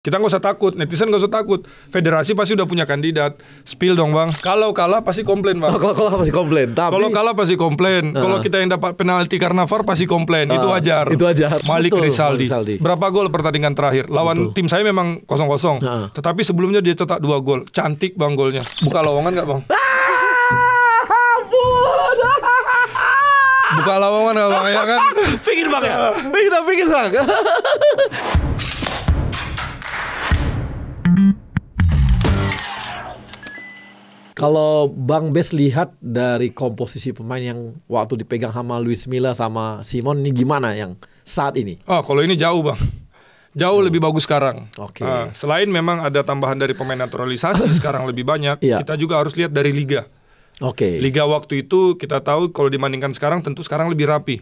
Kita nggak usah takut, netizen nggak usah takut. Federasi pasti udah punya kandidat. Spill dong bang. Kalau kalah pasti komplain bang. Kalau kalah pasti komplain. Kalau kalah pasti komplain. Kalau kita yang dapat penalti karena VAR pasti komplain. Itu wajar. Itu wajar. Malik Betul, Rizaldi. Malik Rizaldi. Berapa gol pertandingan terakhir? Lawan tim saya memang 0-0. Tetapi sebelumnya dia cetak 2 gol. Cantik bang golnya. Buka lowongan nggak bang? Buka lowongan nggak bang? Ya kan? Pikir bang ya. Pikir bang. Kalau Bang Bes lihat dari komposisi pemain yang waktu dipegang sama Luis Milla sama Simon ini gimana yang saat ini? Oh, kalau ini jauh bang. Jauh lebih bagus sekarang. Oke. Selain memang ada tambahan dari pemain naturalisasi sekarang lebih banyak, kita juga harus lihat dari liga. Oke. Liga waktu itu kita tahu kalau dibandingkan sekarang tentu sekarang lebih rapi.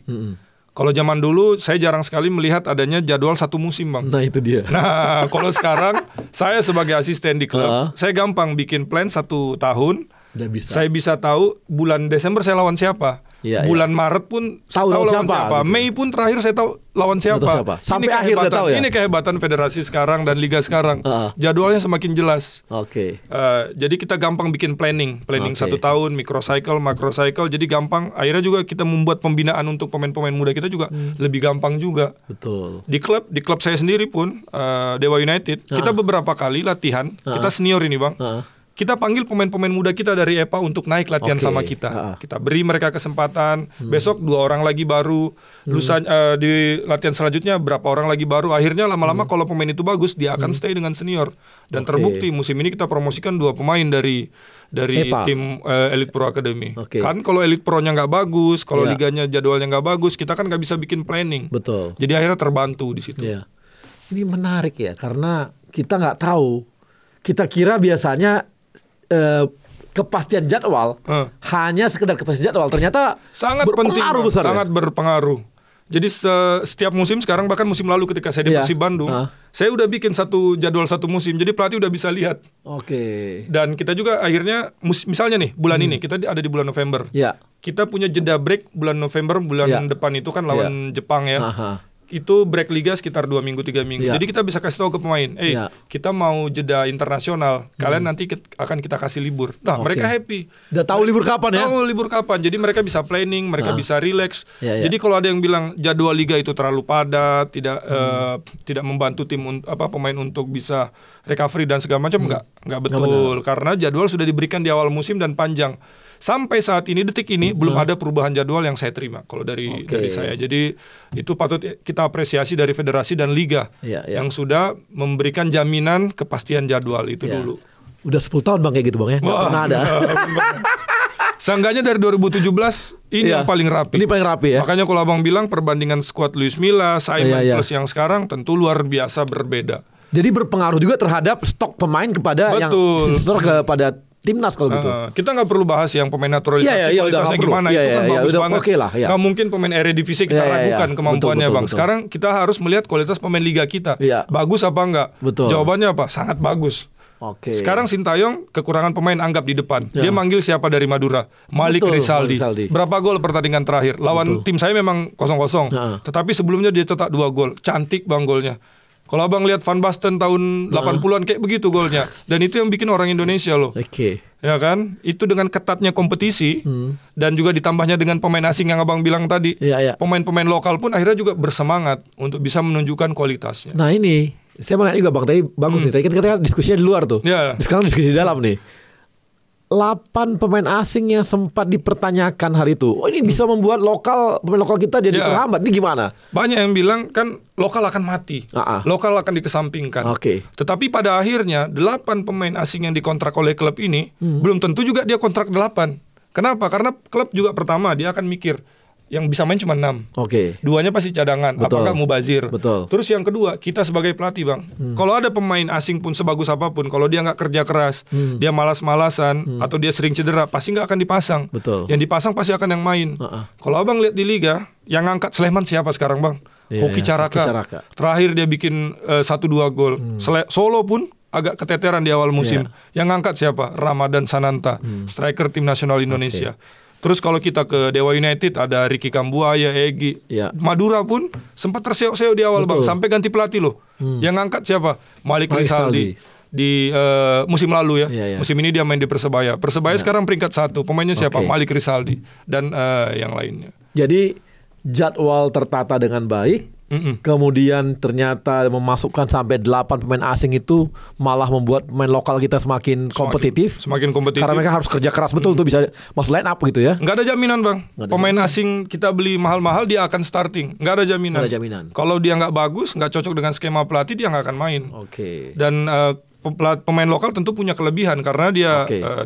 Kalau zaman dulu saya jarang sekali melihat adanya jadwal satu musim bang. Nah itu dia. Nah kalau sekarang saya sebagai asisten di klub, saya gampang bikin plan 1 tahun. Udah bisa. Saya bisa tahu bulan Desember saya lawan siapa. Bulan Maret pun tahu lawan siapa. Gitu. Mei pun terakhir saya tahu lawan siapa. Sampai akhir udah tahu ya. Ini kehebatan federasi sekarang dan liga sekarang. Jadwalnya semakin jelas. Oke. Jadi kita gampang bikin planning 1 tahun, microcycle, macrocycle. Jadi gampang. Akhirnya juga kita membuat pembinaan untuk pemain-pemain muda kita juga lebih gampang juga. Betul. Di klub saya sendiri pun Dewa United, kita beberapa kali latihan. Kita senior ini bang. Kita panggil pemain-pemain muda kita dari EPA untuk naik latihan sama kita. Kita beri mereka kesempatan. Besok 2 orang lagi baru. Lusa di latihan selanjutnya berapa orang lagi baru. Akhirnya lama-lama kalau pemain itu bagus, dia akan stay dengan senior. Dan terbukti musim ini kita promosikan 2 pemain dari tim Elite Pro Academy. Kan kalau Elite Pro-nya nggak bagus, kalau liganya jadwalnya nggak bagus, kita kan nggak bisa bikin planning. Betul. Jadi akhirnya terbantu di situ. Ini menarik ya, karena kita nggak tahu. Kita kira biasanya kepastian jadwal hanya sekedar kepastian jadwal, ternyata sangat penting, besar, sangat berpengaruh. Jadi setiap musim sekarang, bahkan musim lalu ketika saya di Persib Bandung, saya udah bikin jadwal 1 musim. Jadi pelatih udah bisa lihat. Dan kita juga akhirnya misalnya nih bulan ini kita ada di bulan November. Kita punya jeda break bulan November, bulan depan itu kan lawan Jepang ya. Itu break liga sekitar 2 minggu 3 minggu. Jadi kita bisa kasih tahu ke pemain, kita mau jeda internasional, kalian nanti akan kita kasih libur. Nah mereka happy. Udah tahu libur kapan ya? Tahu libur kapan. Jadi mereka bisa planning, mereka bisa relax. Jadi kalau ada yang bilang jadwal liga itu terlalu padat, tidak membantu tim pemain untuk bisa recovery dan segala macam, nggak betul. Karena jadwal sudah diberikan di awal musim dan panjang. Sampai saat ini, detik ini belum ada perubahan jadwal yang saya terima kalau dari saya. Jadi itu patut kita apresiasi dari federasi dan liga yang sudah memberikan jaminan kepastian jadwal itu dulu. Udah 10 tahun bang kayak gitu bang ya? Nggak pernah ada. Seenggaknya dari 2017 ini yang paling rapi. Ini paling rapi ya. Makanya kalau abang bilang perbandingan skuad Luis Milla, Simon plus yang sekarang tentu luar biasa berbeda. Jadi berpengaruh juga terhadap stok pemain kepada yang stok kepada timnas kalau gitu. Kita nggak perlu bahas yang pemain naturalisasi kualitasnya gimana, itu kan bagus banget. Nggak mungkin pemain Eredivisie kita ragukan kemampuannya bang. Sekarang kita harus melihat kualitas pemain liga kita. Bagus apa enggak? Jawabannya apa? Sangat bagus. Sekarang Sintayong kekurangan pemain anggap di depan. Dia manggil siapa dari Madura? Malik Rizaldi. Berapa gol pertandingan terakhir? Lawan tim saya memang 0-0. Tetapi sebelumnya dia cetak 2 gol. Cantik bang golnya. Kalau abang lihat Van Basten tahun 80-an kayak begitu golnya. Dan itu yang bikin orang Indonesia loh. Ya kan? Itu dengan ketatnya kompetisi dan juga ditambahnya dengan pemain asing yang abang bilang tadi. Pemain-pemain lokal pun akhirnya juga bersemangat untuk bisa menunjukkan kualitasnya. Nah ini, saya mau nanya juga bang, tadi bagus nih. Tadi kita diskusinya di luar tuh. Sekarang diskusi di dalam nih. 8 pemain asing yang sempat dipertanyakan hari itu. Oh ini bisa membuat pemain lokal kita jadi terhambat. Ini gimana? Banyak yang bilang kan lokal akan mati. Lokal akan dikesampingkan. Tetapi pada akhirnya 8 pemain asing yang dikontrak oleh klub ini belum tentu juga dia kontrak 8. Kenapa? Karena klub juga pertama dia akan mikir yang bisa main cuma 6. 2-nya pasti cadangan. Apakah mubazir? Terus yang kedua, kita sebagai pelatih bang, kalau ada pemain asing pun sebagus apapun, kalau dia nggak kerja keras, dia malas-malasan, atau dia sering cedera, pasti nggak akan dipasang. Yang dipasang pasti akan yang main. Kalau abang lihat di liga, yang ngangkat Sleman siapa sekarang bang? Hoki Caraka. Terakhir dia bikin 1-2 gol. Solo pun agak keteteran di awal musim. Yang ngangkat siapa? Ramadan Sananta, striker tim nasional Indonesia. Terus kalau kita ke Dewa United ada Ricky Kambuaya, Egy. Ya. Madura pun sempat terseok-seok di awal Bang, sampai ganti pelatih loh. Yang ngangkat siapa? Malik Rizaldi. Di musim lalu ya. Musim ini dia main di Persebaya. Persebaya sekarang peringkat 1. Pemainnya siapa? Malik Rizaldi dan yang lainnya. Jadi jadwal tertata dengan baik. Kemudian ternyata memasukkan sampai 8 pemain asing itu malah membuat pemain lokal kita semakin kompetitif. Semakin kompetitif. Karena mereka harus kerja keras betul untuk bisa masuk line up gitu ya. Nggak ada jaminan Bang. Pemain asing kita beli mahal-mahal dia akan starting. Nggak ada jaminan. Kalau dia nggak bagus, nggak cocok dengan skema pelatih, dia nggak akan main. Dan pemain lokal tentu punya kelebihan karena dia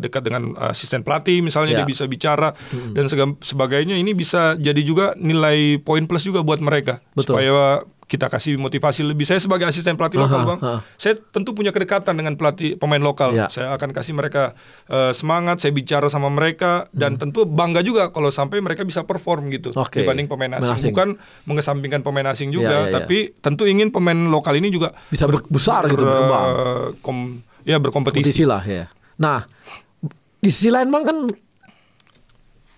dekat dengan asisten pelatih misalnya, dia bisa bicara dan sebagainya. Ini bisa jadi juga nilai poin plus juga buat mereka. Supaya kita kasih motivasi lebih. Saya sebagai asisten pelatih lokal Bang, saya tentu punya kedekatan dengan pelatih pemain lokal. Saya akan kasih mereka semangat, saya bicara sama mereka dan tentu bangga juga kalau sampai mereka bisa perform gitu dibanding pemain asing. Bukan mengesampingkan pemain asing juga, tapi tentu ingin pemain lokal ini juga bisa besar gitu, berkembang. Berkompetisi lah ya. Nah, di sisi lain Bang kan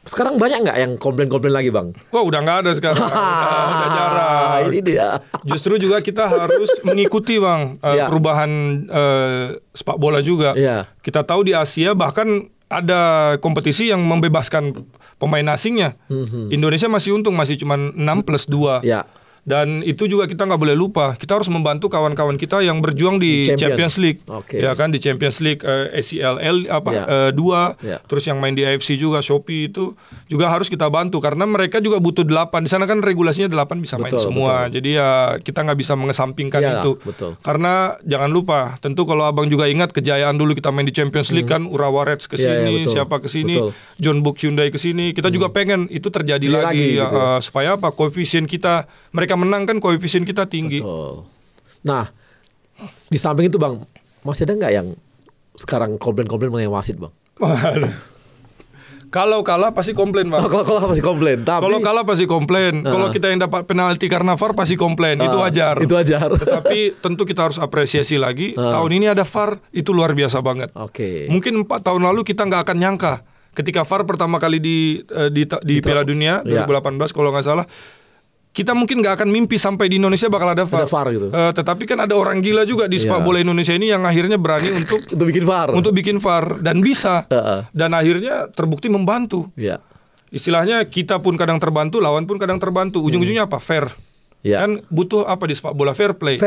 sekarang banyak nggak yang komplain-komplain lagi Bang? Wah udah nggak ada sekarang, udah jarang. Ini dia. Justru juga kita harus mengikuti Bang perubahan sepak bola juga. Kita tahu di Asia bahkan ada kompetisi yang membebaskan pemain asingnya. Indonesia masih untung, masih cuma 6+2. Dan itu juga kita nggak boleh lupa. Kita harus membantu kawan-kawan kita yang berjuang di Champions League, ya kan, di Champions League, ACL 2, terus yang main di AFC juga, Shopee itu juga harus kita bantu karena mereka juga butuh 8. Di sana kan regulasinya 8 bisa main semua. Jadi ya kita nggak bisa mengesampingkan itu. Karena jangan lupa, tentu kalau abang juga ingat kejayaan dulu kita main di Champions League kan, Urawa Reds ke sini, siapa ke sini, John Book Hyundai ke sini. Kita juga pengen itu terjadi lagi ya, gitu. Supaya apa? Koefisien kita, mereka menang kan koefisien kita tinggi. Nah, di samping itu Bang, masih ada nggak yang sekarang komplain-komplain mengenai wasit Bang? Kalau kalah pasti komplain Bang. Kalau kalah pasti komplain. Kalau kalah pasti komplain. Kalau kita yang dapat penalti karena VAR pasti komplain. Itu wajar. Itu wajar. Tetapi tentu kita harus apresiasi lagi. Tahun ini ada VAR, itu luar biasa banget. Mungkin 4 tahun lalu kita nggak akan nyangka ketika VAR pertama kali di Piala Dunia 2018 kalau nggak salah. Kita mungkin nggak akan mimpi sampai di Indonesia bakal ada VAR. Gitu. Tetapi kan ada orang gila juga di sepak bola Indonesia ini yang akhirnya berani untuk bikin VAR dan bisa. Dan akhirnya terbukti membantu. Istilahnya kita pun kadang terbantu, lawan pun kadang terbantu. Ujung-ujungnya apa? Fair. Kan butuh apa di sepak bola? Fair play.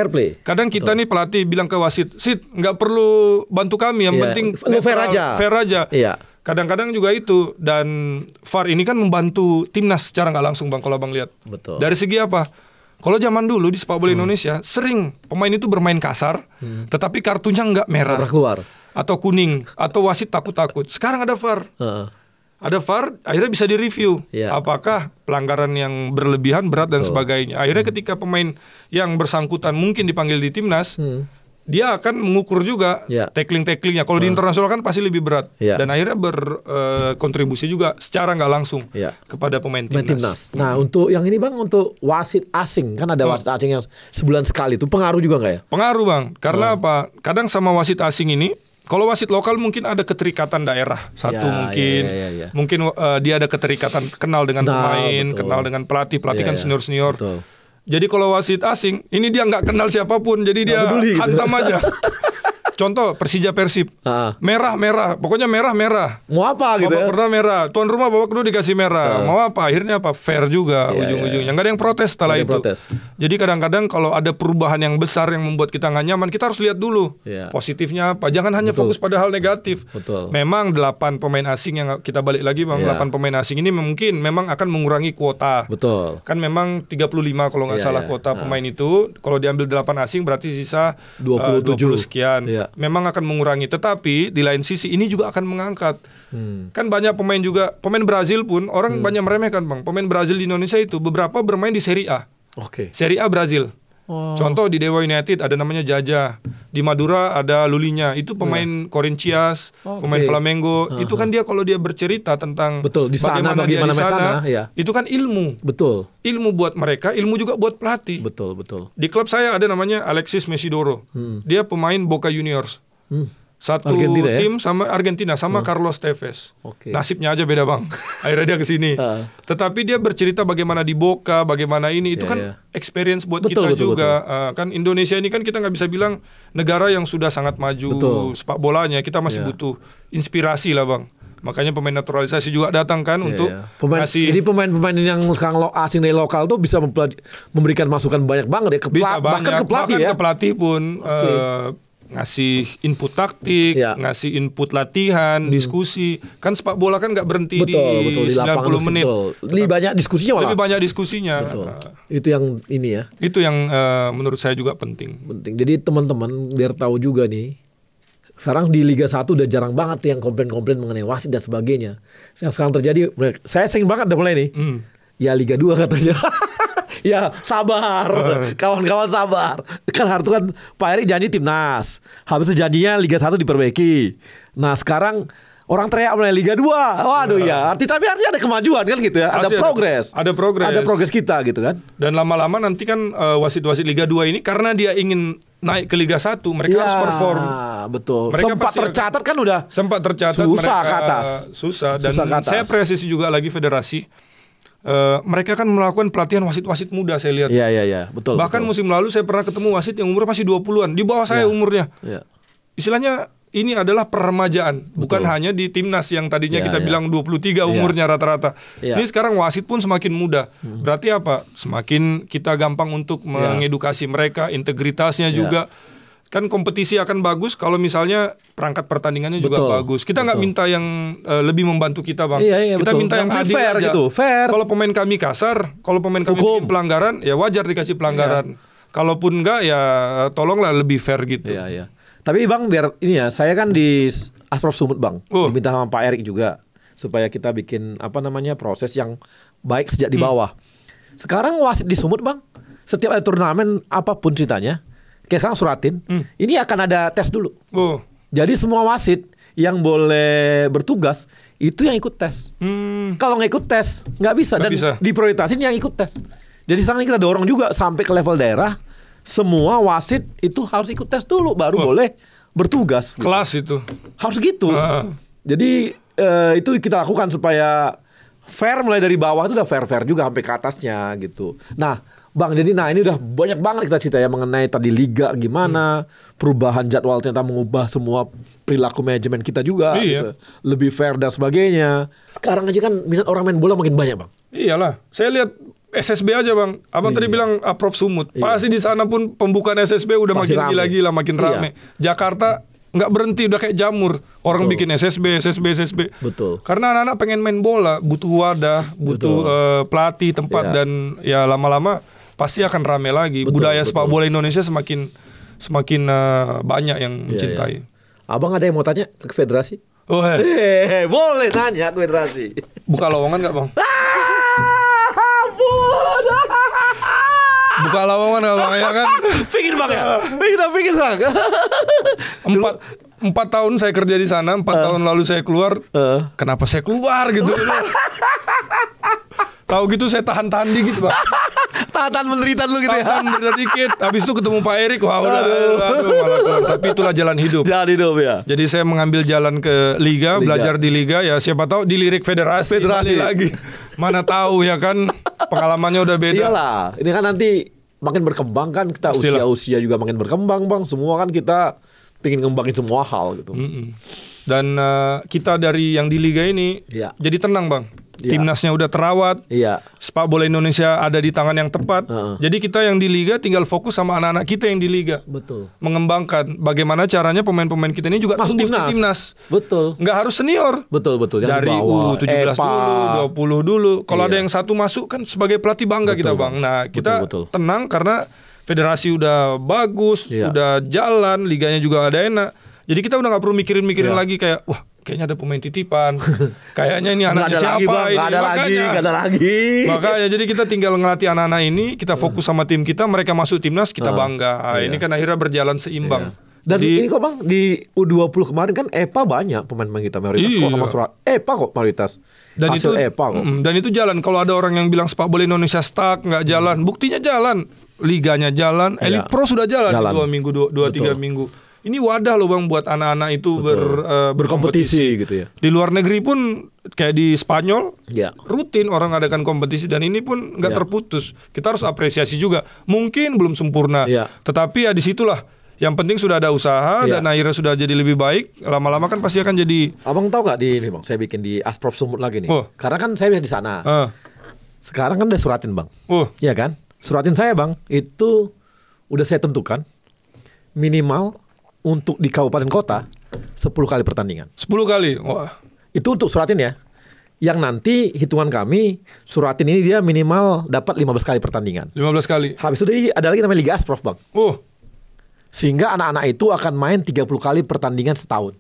Kadang kita nih pelatih bilang ke wasit, nggak perlu bantu kami, yang penting fair aja. Kadang-kadang juga itu. Dan VAR ini kan membantu timnas secara nggak langsung Bang, kalau Bang lihat. Dari segi apa? Kalau zaman dulu di sepak bola Indonesia sering pemain itu bermain kasar, tetapi kartunya nggak merah keluar atau kuning, atau wasit takut-takut. Sekarang ada VAR. Ada VAR, akhirnya bisa direview apakah pelanggaran yang berlebihan, berat dan sebagainya. Akhirnya ketika pemain yang bersangkutan mungkin dipanggil di timnas, dia akan mengukur juga tackling-tacklingnya. Kalau di internasional kan pasti lebih berat. Dan akhirnya berkontribusi juga secara nggak langsung kepada pemain timnas. Nah, untuk yang ini Bang, untuk wasit asing, kan ada wasit asing yang sebulan sekali, itu pengaruh juga nggak ya? Pengaruh Bang, karena apa? Kadang sama wasit asing ini, kalau wasit lokal mungkin ada keterikatan daerah mungkin dia ada keterikatan, kenal dengan pemain, kenal dengan pelatih kan senior. Jadi kalau wasit asing, ini dia nggak kenal siapapun, jadi dia hantam aja. Contoh Persija Persib, merah, pokoknya merah. Mau apa gitu? Babak pertama merah, tuan rumah babak kedua dikasih merah. Mau apa? Akhirnya apa? Fair juga ujung-ujungnya. Nggak ada yang protes setelah itu. Jadi kadang-kadang kalau ada perubahan yang besar yang membuat kita nggak nyaman, kita harus lihat dulu positifnya apa. Jangan hanya fokus pada hal negatif. Memang 8 pemain asing yang kita balik lagi Bang, 8 pemain asing ini mungkin memang akan mengurangi kuota. Kan memang 35 kalau nggak salah kuota pemain itu. Kalau diambil 8 asing berarti sisa 20 sekian. Memang akan mengurangi, tetapi di lain sisi ini juga akan mengangkat. Kan banyak pemain juga, pemain Brazil pun orang banyak meremehkan Bang. Pemain Brazil di Indonesia itu beberapa bermain di Serie A. Serie A Brazil. Contoh di Dewa United ada namanya Jaja, di Madura ada Lulinya, itu pemain Corinthians, pemain Flamengo. Itu kan dia kalau dia bercerita tentang bagaimana dia di sana, itu kan ilmu. Ilmu buat mereka, ilmu juga buat pelatih. Di klub saya ada namanya Alexis Mesidoro. Dia pemain Boca Juniors. Satu tim sama Argentina sama Carlos Tevez. Nasibnya aja beda bang. Akhirnya dia kesini. Tetapi dia bercerita bagaimana di Boca, bagaimana ini itu kan experience buat kita juga. Kan Indonesia ini kan kita nggak bisa bilang negara yang sudah sangat maju sepak bolanya. Kita masih butuh inspirasi lah bang. Makanya pemain naturalisasi juga datang kan untuk ngasih. Jadi pemain-pemain yang sekarang asing dari lokal tuh bisa memberikan masukan banyak banget ya. Bahkan ke pelatih ya. Ke pelatih pun. Ngasih input taktik, ngasih input latihan, diskusi. Kan sepak bola kan nggak berhenti di 90 menit. Lebih banyak diskusinya malah. Lebih banyak diskusinya. Itu yang ini ya. Itu yang menurut saya juga penting. Jadi teman-teman biar tahu juga nih. Sekarang di Liga 1 udah jarang banget yang komplain-komplain mengenai wasit dan sebagainya. Yang sekarang terjadi, saya sering banget udah mulai nih. Ya Liga 2 katanya. Ya sabar, kawan-kawan sabar. Kan Hartu kan Pak Erik janji timnas, habis itu janjinya Liga 1 diperbaiki. Nah sekarang orang teriak mulai Liga 2. Waduh ya, tapi artinya ada kemajuan kan gitu ya. Ada progres. Ada progres kita gitu kan. Dan lama-lama nanti kan wasit-wasit Liga 2 ini karena dia ingin naik ke Liga 1, mereka harus perform. Betul. Mereka sempat tercatat kan udah. Sempat tercatat susah ke atas. Susah. Dan saya apresiasi juga lagi federasi. Mereka kan melakukan pelatihan wasit-wasit muda saya lihat. Iya, betul. Bahkan musim lalu saya pernah ketemu wasit yang umurnya masih 20-an, di bawah saya umurnya. Istilahnya ini adalah peremajaan, bukan hanya di timnas yang tadinya kita bilang 23 umurnya rata-rata. Ini sekarang wasit pun semakin muda. Berarti apa? Semakin kita gampang untuk mengedukasi mereka, integritasnya juga. Kan kompetisi akan bagus kalau misalnya perangkat pertandingannya juga bagus. Kita nggak minta yang lebih membantu kita bang. Kita minta yang adil fair aja. Gitu. Fair. Kalau pemain kami kasar, kalau pemain kami bikin pelanggaran, ya wajar dikasih pelanggaran. Kalaupun enggak, ya tolonglah lebih fair gitu. Tapi bang biar ini ya, saya kan di Asprof Sumut bang, diminta sama Pak Erik juga supaya kita bikin proses yang baik sejak di bawah. Sekarang wasit di Sumut bang, setiap ada turnamen apapun ceritanya. Kayak sekarang suratin, ini akan ada tes dulu. Jadi semua wasit yang boleh bertugas itu yang ikut tes. Kalau nggak ikut tes nggak bisa dan diprioritasin yang ikut tes. Jadi sekarang kita dorong juga sampai ke level daerah, semua wasit itu harus ikut tes dulu baru boleh bertugas. Kelas gitu. Harus gitu. Jadi itu kita lakukan supaya fair mulai dari bawah itu udah fair juga sampai ke atasnya gitu. Nah. Bang, jadi ini udah banyak banget kita cerita ya mengenai tadi liga gimana, perubahan jadwal ternyata mengubah semua perilaku manajemen kita juga, gitu. Lebih fair dan sebagainya. Sekarang aja kan minat orang main bola makin banyak bang. Iyalah, saya lihat SSB aja bang. Abang tadi bilang Prof Sumut, pasti di sana pun pembukaan SSB udah makin gila-gila, makin rame. Jakarta nggak berhenti udah kayak jamur orang bikin SSB. Betul. Karena anak-anak pengen main bola, butuh wadah, butuh pelatih, tempat dan ya lama-lama pasti akan rame lagi. Budaya sepak bola Indonesia semakin banyak yang mencintai. Abang ada yang mau tanya ke federasi? Boleh tanya ke federasi. Buka lowongan nggak bang? Buka lowongan nggak bang ya kan? Pikir bang ya. Pikir bang. 4 tahun saya kerja di sana. 4 tahun lalu saya keluar. Kenapa saya keluar gitu? Tahu gitu saya tahan dikit bang. Tahan menderita dulu gitu ya. Tahan menderita dikit. Habis itu ketemu Pak Erik, wah udah malah keluar. Tapi itulah jalan hidup. Jalan hidup ya. Jadi saya mengambil jalan ke Liga, belajar di Liga ya. Siapa tahu dilirik federasi lagi. Mana tahu ya kan, pengalamannya udah beda. Iyalah, ini kan nanti makin berkembang kan kita usia juga makin berkembang bang. Semua kan kita pengen ngembangin semua hal gitu. Dan kita dari yang di Liga ini jadi tenang bang. Timnasnya udah terawat. Sepak bola Indonesia ada di tangan yang tepat. Jadi kita yang di Liga tinggal fokus sama anak-anak kita yang di Liga. Betul. Mengembangkan bagaimana caranya pemain-pemain kita ini juga masuk timnas. Betul. Nggak harus senior. Betul. Dari U17 dulu, 20 dulu. Kalau ada yang satu masuk kan sebagai pelatih bangga kita bang. Nah kita tenang karena federasi udah bagus, udah jalan, liganya juga ada enak. Jadi kita udah nggak perlu mikirin lagi kayak wah. Kayaknya ada pemain titipan. Kayaknya ini anaknya siapa ini. Gak ada lagi. Makanya jadi kita tinggal ngelatih anak-anak ini, kita fokus sama tim kita, mereka masuk timnas, kita bangga. Ini kan akhirnya berjalan seimbang. Dan ini kok bang di U20 kemarin kan EPA banyak pemain kita mayoritas EPA kok mayoritas. Dan hasil itu EPA kok. Dan itu jalan. Kalau ada orang yang bilang sepak bola Indonesia stuck, nggak jalan, buktinya jalan. Liganya jalan, Elite Pro sudah jalan. 2 minggu, 2-3 minggu. ini wadah loh Bang buat anak-anak itu berkompetisi gitu ya. Di luar negeri pun kayak di Spanyol rutin orang adakan kompetisi dan ini pun nggak terputus. Kita harus apresiasi juga. Mungkin belum sempurna, tetapi ya disitulah. Yang penting sudah ada usaha dan akhirnya sudah jadi lebih baik. Lama-lama kan pasti akan jadi. Abang tahu nggak di ini Bang? Saya bikin di Asprof Sumut lagi nih. Karena kan saya di sana. Sekarang kan udah suratin Bang. Iya kan? Suratin saya Bang. Itu udah saya tentukan minimal untuk di kabupaten kota 10 kali pertandingan. 10 kali? Wah. Itu untuk suratin ya. Yang nanti hitungan kami suratin ini dia minimal dapat 15 kali pertandingan. 15 kali. Habis itu ada lagi namanya Liga Asprof Bang. Sehingga anak-anak itu akan main 30 kali pertandingan setahun.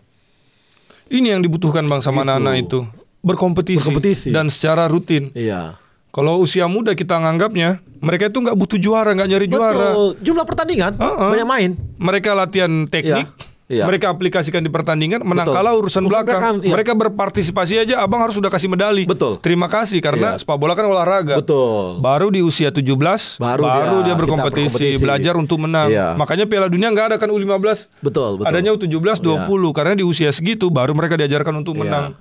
Ini yang dibutuhkan Bang sama anak-anak itu. Berkompetisi. Dan secara rutin. Iya. Kalau usia muda kita nganggapnya mereka itu nggak butuh juara, nggak nyari juara. Jumlah pertandingan banyak main. Mereka latihan teknik, mereka aplikasikan di pertandingan, menang kalah urusan belakang. Mereka berpartisipasi aja, abang harus sudah kasih medali. Terima kasih karena sepak bola kan olahraga. Baru di usia 17 baru dia berkompetisi, belajar untuk menang. Makanya Piala Dunia nggak ada kan U15. Adanya U17, 20 karena di usia segitu baru mereka diajarkan untuk menang.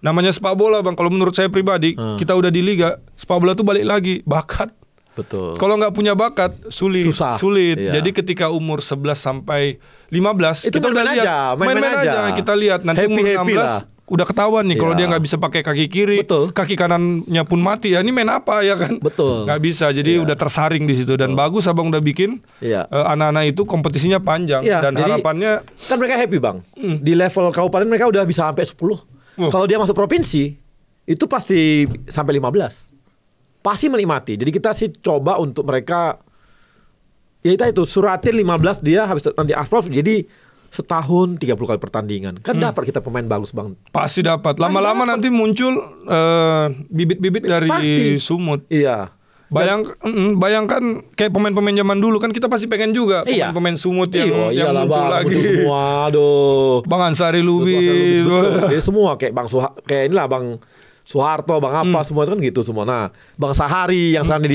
Namanya sepak bola Bang. Kalau menurut saya pribadi, kita udah di liga, sepak bola tuh balik lagi bakat. Kalau nggak punya bakat sulit. Jadi ketika umur 11 sampai 15 itu kita udah lihat main aja. Kita lihat nanti umur 16 udah ketahuan nih kalau dia nggak bisa pakai kaki kiri, kaki kanannya pun mati ya. Ini main apa ya kan? Nggak bisa. Jadi udah tersaring di situ dan bagus abang udah bikin anak-anak itu kompetisinya panjang dan jadi, harapannya kan mereka happy Bang. Di level kabupaten mereka udah bisa sampai 10. Kalau dia masuk provinsi itu pasti sampai 15. Pasti menikmati. Jadi kita sih coba untuk mereka ya itu suratin 15 dia habis nanti Asprof jadi setahun 30 kali pertandingan. Kan dapat kita pemain bagus Bang. Pasti dapat. Lama-lama nanti muncul bibit-bibit dari Sumut. Iya. Bayangkan kayak pemain-pemain zaman dulu kan kita pasti pengen juga pemain-pemain Sumut yang muncul bang, lagi. Semua, aduh. Bang Ansari Lubis. Semua kayak kayak inilah Bang Soeharto, Bang apa semua itu kan gitu semua. Nah, Bang Sahari yang sekarang jadi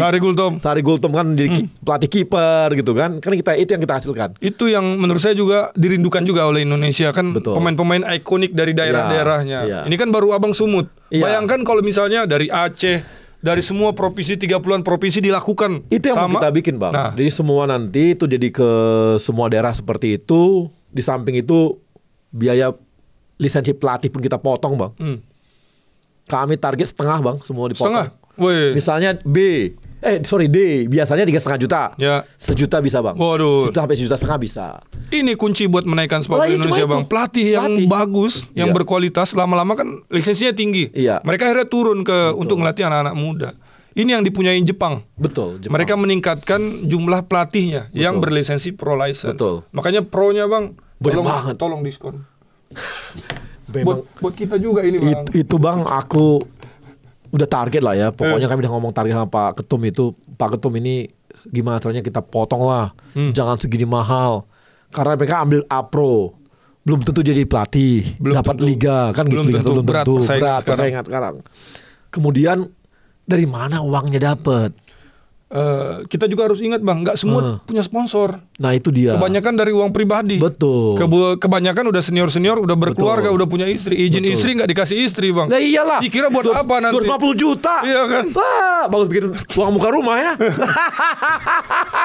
Sari Gultom kan jadi pelatih kiper gitu kan. Kan itu yang kita hasilkan. Itu yang menurut saya juga dirindukan juga oleh Indonesia kan. Pemain-pemain ikonik dari daerah-daerahnya. Ini kan baru Abang Sumut. Bayangkan kalau misalnya dari Aceh, dari semua provinsi 30-an provinsi dilakukan. Itu yang kita bikin Bang. Nah. Jadi semua nanti itu jadi ke semua daerah seperti itu. Di samping itu biaya lisensi pelatih pun kita potong Bang. Kami target setengah Bang, semua dipotong. Misalnya D, biasanya 3,5 juta. 1 juta bisa Bang. Waduh. 1 sampai 1,5 juta bisa. Ini kunci buat menaikkan sepak bola Indonesia Bang. Pelatih yang bagus, yang berkualitas, lama-lama kan lisensinya tinggi. Mereka akhirnya turun untuk melatih anak-anak muda. Ini yang dipunyai Jepang. Jepang. Mereka meningkatkan jumlah pelatihnya yang berlisensi pro license. Makanya pro-nya Bang, tolong diskon. Buat kita juga ini Bang. Itu Bang aku udah target lah ya. Pokoknya kami udah ngomong target sama Pak Ketum itu. Pak Ketum ini gimana caranya kita potong lah. Jangan segini mahal. Karena mereka ambil A-Pro. Belum tentu jadi pelatih. Dapat liga kan gitu. Belum tentu. Berat persaingan sekarang. Kemudian dari mana uangnya dapat? Kita juga harus ingat Bang, nggak semua punya sponsor. Nah itu dia. Kebanyakan dari uang pribadi. Kebanyakan udah senior, udah berkeluarga, udah punya istri. Izin istri nggak dikasih istri Bang. Nah iyalah. Dikira buat apa nanti? 250 juta. Iya kan. Wah, bagus bikin uang muka rumah ya.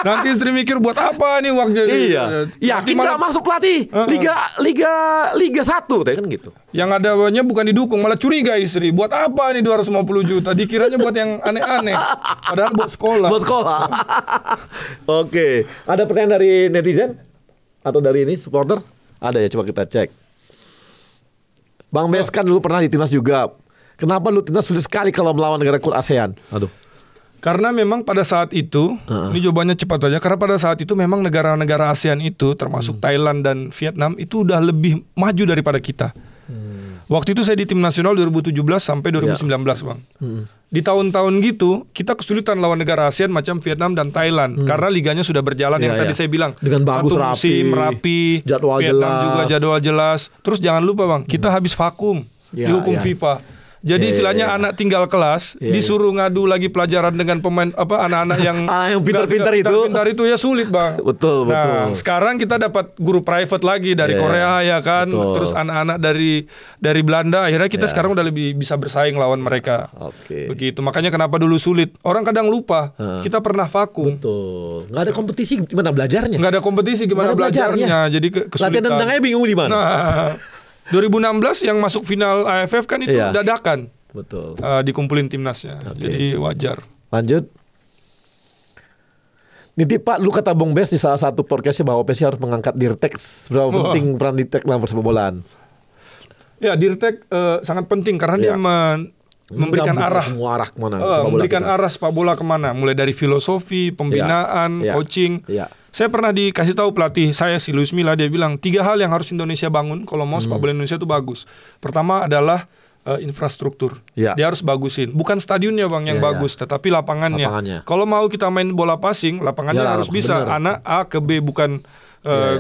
Nanti istri mikir buat apa nih uangnya? Iya. Yakin nggak masuk pelatih Liga 1 kan gitu. Yang adanya bukan didukung, malah curiga istri. Buat apa nih 250 juta? Dikiranya buat yang aneh-aneh. Padahal buat sekolah. Oke. Ada pertanyaan dari netizen? Atau dari ini supporter? Ada ya, coba kita cek. Bang Bes kan dulu pernah di timnas juga. Kenapa lu timnas sulit sekali kalau melawan negara kuat ASEAN? Aduh. Karena memang pada saat itu, ini jawabannya cepat aja. Karena pada saat itu memang negara-negara ASEAN itu, termasuk Thailand dan Vietnam, itu udah lebih maju daripada kita. Waktu itu saya di tim nasional 2017 sampai 2019 Bang. Di tahun-tahun gitu kita kesulitan lawan negara ASEAN macam Vietnam dan Thailand karena liganya sudah berjalan yang tadi saya bilang dengan bagus, satu musim rapi, jadwal Vietnam jelas. juga jadwal jelas. Terus jangan lupa Bang, kita habis vakum dihukum FIFA. Jadi istilahnya anak tinggal kelas disuruh ngadu lagi pelajaran dengan pemain anak-anak yang pintar-pintar itu ya sulit, Bang. Betul. Sekarang kita dapat guru private lagi dari Korea ya kan. Betul. Terus anak-anak dari Belanda, akhirnya kita sekarang udah lebih bisa bersaing lawan mereka. Begitu. Makanya kenapa dulu sulit. Orang kadang lupa. Kita pernah vakum. Betul. Nggak ada kompetisi gimana belajarnya? Nggak ada kompetisi gimana belajarnya. Jadi kesulitan. Latihan tendangnya bingung di mana? 2016 yang masuk final AFF kan itu dadakan. Betul. Dikumpulin timnasnya. Jadi wajar. Lanjut. Nitip Pak, lu kata Bung Bes di salah satu podcastnya bahwa PSSI harus mengangkat Dirtek. Seberapa penting peran Dirtek dalam persepak bolaan? Ya, Dirtek sangat penting karena dia memberikan arah. Memberikan arah sepak bola kemana. Mulai dari filosofi, pembinaan, coaching. Saya pernah dikasih tahu pelatih saya si Luis Milla, dia bilang 3 hal yang harus Indonesia bangun kalau mau sepak bola Indonesia itu bagus. Pertama adalah infrastruktur. Dia harus bagusin. Bukan stadionnya Bang yang bagus, tetapi lapangannya. Kalau mau kita main bola passing, lapangannya harus bisa anak A ke B, bukan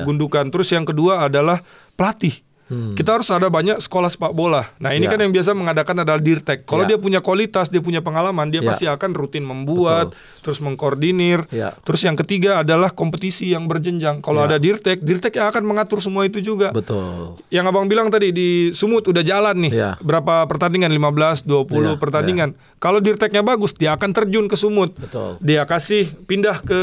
gundukan. Terus yang kedua adalah pelatih. Kita harus ada banyak sekolah sepak bola. Nah ini kan yang biasa mengadakan adalah Dirtek. Kalau dia punya kualitas, dia punya pengalaman, dia pasti akan rutin membuat, terus mengkoordinir. Terus yang ketiga adalah kompetisi yang berjenjang. Kalau ada Dirtek yang akan mengatur semua itu juga. Betul. Yang Abang bilang tadi di Sumut udah jalan nih. Berapa pertandingan? 15, 20 pertandingan. Kalau Dirteknya bagus, dia akan terjun ke Sumut. Betul. Dia kasih pindah ke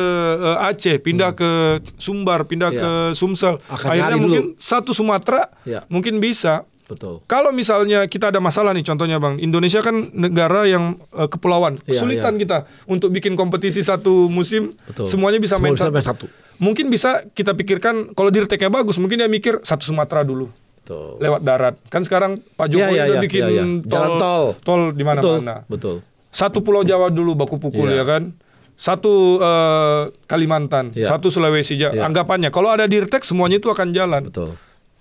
Aceh, pindah ke Sumbar, pindah ke Sumsel. Akhirnya mungkin satu Sumatera mungkin bisa. Betul. Kalau misalnya kita ada masalah nih, contohnya Bang, Indonesia kan negara yang kepulauan. Kesulitan kita untuk bikin kompetisi satu musim. Betul. Semuanya bisa main satu. Mungkin bisa kita pikirkan kalau Dirteknya bagus, mungkin dia mikir satu Sumatera dulu. Betul. Lewat darat. Kan sekarang Pak Jokowi udah bikin tol di mana-mana. Betul. Satu Pulau Jawa dulu baku pukul ya kan. Satu Kalimantan, satu Sulawesi. Anggapannya kalau ada Dirtek semuanya itu akan jalan. Betul.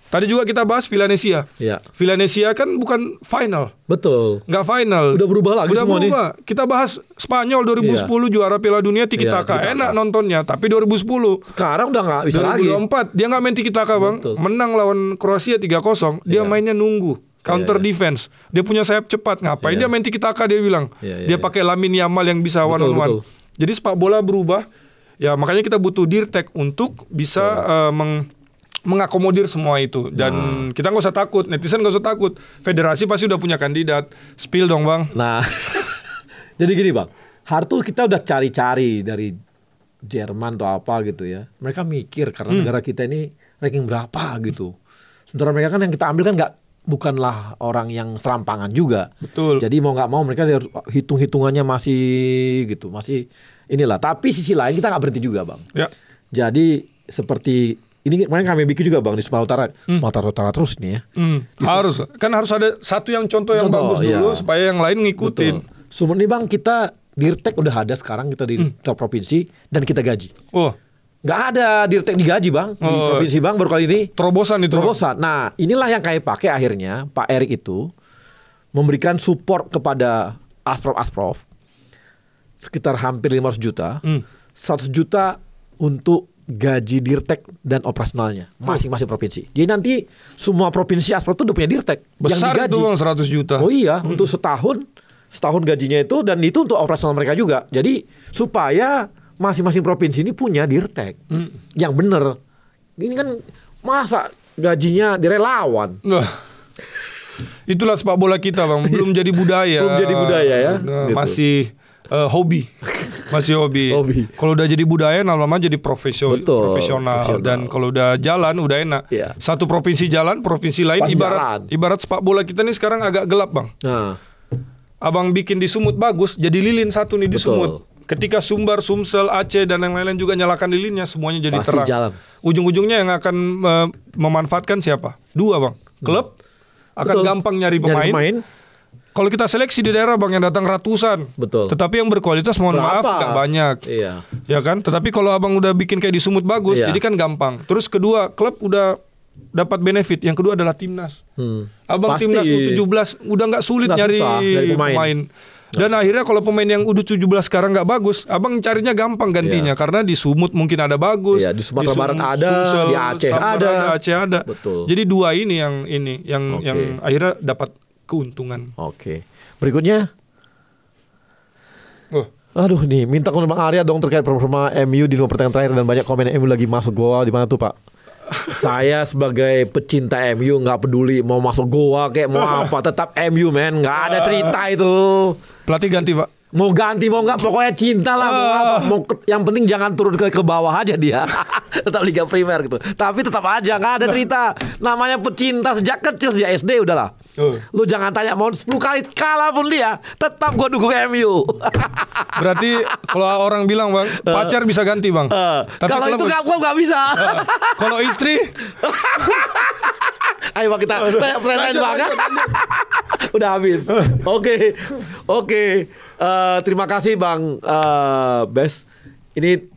Tadi juga kita bahas Villanesia. Villanesia kan bukan final. Betul. Nggak final. Udah berubah lagi semua nih. Kita bahas Spanyol 2010 juara Piala Dunia tiki taka. Enak nontonnya. Tapi 2010. Sekarang udah nggak bisa 2024, lagi. 2024 dia nggak main tiki taka Bang. Betul. Menang lawan Kroasia 3-0. Dia mainnya nunggu. Counter defense. Dia punya sayap cepat. Ngapain dia main tiki taka, dia bilang. Dia pakai Lamine Yamal yang bisa one on one. Jadi sepak bola berubah. Ya makanya kita butuh Dirtek untuk bisa mengakomodir semua itu. Dan kita nggak usah takut, netizen nggak usah takut. Federasi pasti udah punya kandidat. Spill dong Bang. Nah, jadi gini Bang, Hartu kita udah cari-cari dari Jerman atau apa gitu ya. Mereka mikir karena negara kita ini ranking berapa gitu. Sementara mereka kan yang kita ambil kan bukanlah orang yang serampangan juga. Betul. Jadi mau nggak mau mereka hitung-hitungannya masih gitu, masih inilah. Tapi sisi lain kita nggak berhenti juga Bang. Jadi seperti ini kemarin kami bikin juga Bang di Sumatera Utara terus nih ya. Harus ada satu yang contoh yang bagus dulu supaya yang lain ngikutin. Sumut nih Bang, kita Dirtek udah ada sekarang, kita di top provinsi dan kita gaji. Nggak ada Dirtek digaji Bang di provinsi Bang baru kali ini. Terobosan itu. Nah inilah yang kami pakai akhirnya. Pak Erik itu memberikan support kepada Asprof sekitar hampir 500 juta, 100 juta untuk gaji Dirtek dan operasionalnya masing-masing provinsi. Jadi nanti semua provinsi Asprof itu udah punya Dirtek besar yang digaji. Itu Bang 100 juta. Oh iya, untuk setahun gajinya itu, dan itu untuk operasional mereka juga. Jadi supaya masing-masing provinsi ini punya Dirtek yang bener. Ini kan masa gajinya direlawan. Itulah sepak bola kita Bang, belum jadi budaya. Belum jadi budaya ya. Gitu. Masih hobi. Masih hobi. Kalau udah jadi budaya lama-lama jadi profesional. Dan kalau udah jalan udah enak. Satu provinsi jalan, provinsi lain ibarat sepak bola kita nih sekarang agak gelap Bang. Abang bikin di Sumut bagus, jadi lilin satu nih di Sumut. Ketika Sumbar, Sumsel, Aceh dan yang lain-lain juga nyalakan lilinnya, semuanya jadi pasti terang. Jalan. Ujung-ujungnya yang akan memanfaatkan siapa? Dua Bang. Klub akan gampang nyari pemain. Kalau kita seleksi di daerah Bang yang datang ratusan. Tetapi yang berkualitas mohon maaf gak banyak. Ya kan? Tetapi kalau Abang udah bikin kayak di Sumut bagus, jadi kan gampang. Terus kedua, klub udah dapat benefit. Yang kedua adalah timnas. Abang pasti. Timnas U17 udah gak sulit nyari pemain. Dan akhirnya kalau pemain yang U17 sekarang gak bagus, Abang carinya gampang gantinya. Karena di Sumut mungkin ada bagus, di Sumatera Barat ada, Sumsel, di Aceh ada. Aceh ada. Jadi dua ini yang akhirnya dapat keuntungan. Oke. Berikutnya. Aduh nih, minta komen Bang Arya dong terkait performa MU di 5 pertandingan terakhir dan banyak komen MU lagi masuk goal di mana tuh Pak? Saya sebagai pecinta MU nggak peduli mau masuk goal kayak mau apa, tetap MU men, nggak ada cerita itu. Pelatih ganti Pak. Mau ganti mau nggak pokoknya cinta lah mau apa. Yang penting jangan turun ke bawah aja dia. Tetap Liga Primer gitu. Tapi tetap aja nggak ada cerita. Namanya pecinta sejak kecil, sejak SD udahlah. Lu jangan tanya mau 10 kali kalah pun dia tetap gue dukung MU. Berarti kalau orang bilang Bang pacar bisa ganti Bang. Tapi kalau itu gak bisa. Kalau istri ayo Bang, kita tanya pertanyaan Bang. Udah habis. Oke. Terima kasih Bang Bes. Ini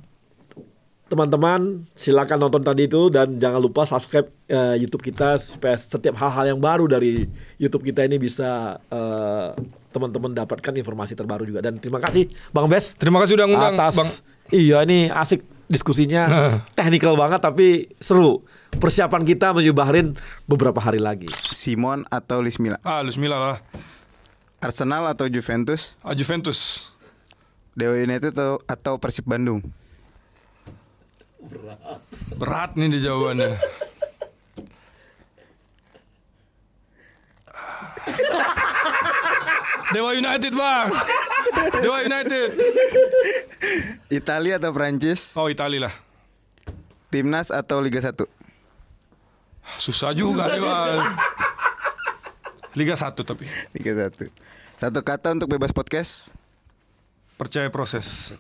teman-teman silakan nonton tadi itu dan jangan lupa subscribe YouTube kita supaya setiap hal-hal yang baru dari YouTube kita ini bisa teman-teman dapatkan informasi terbaru juga. Dan terima kasih Bang Bes. Terima kasih udah ngundang Bang. Iya ini asik diskusinya, technical banget tapi seru. Persiapan kita menuju Bahrain beberapa hari lagi. Simon atau Luis Milla? Luis Milla lah. Arsenal atau Juventus? Juventus. Dewa United atau Persib Bandung? Berat nih di jawabannya. Dewa United Bang. Dewa United. Italia atau Prancis? Italia lah. Timnas atau Liga 1? Susah juga nih Bang. Liga 1 tapi. Liga 1. Satu kata untuk bebas podcast? Percaya proses.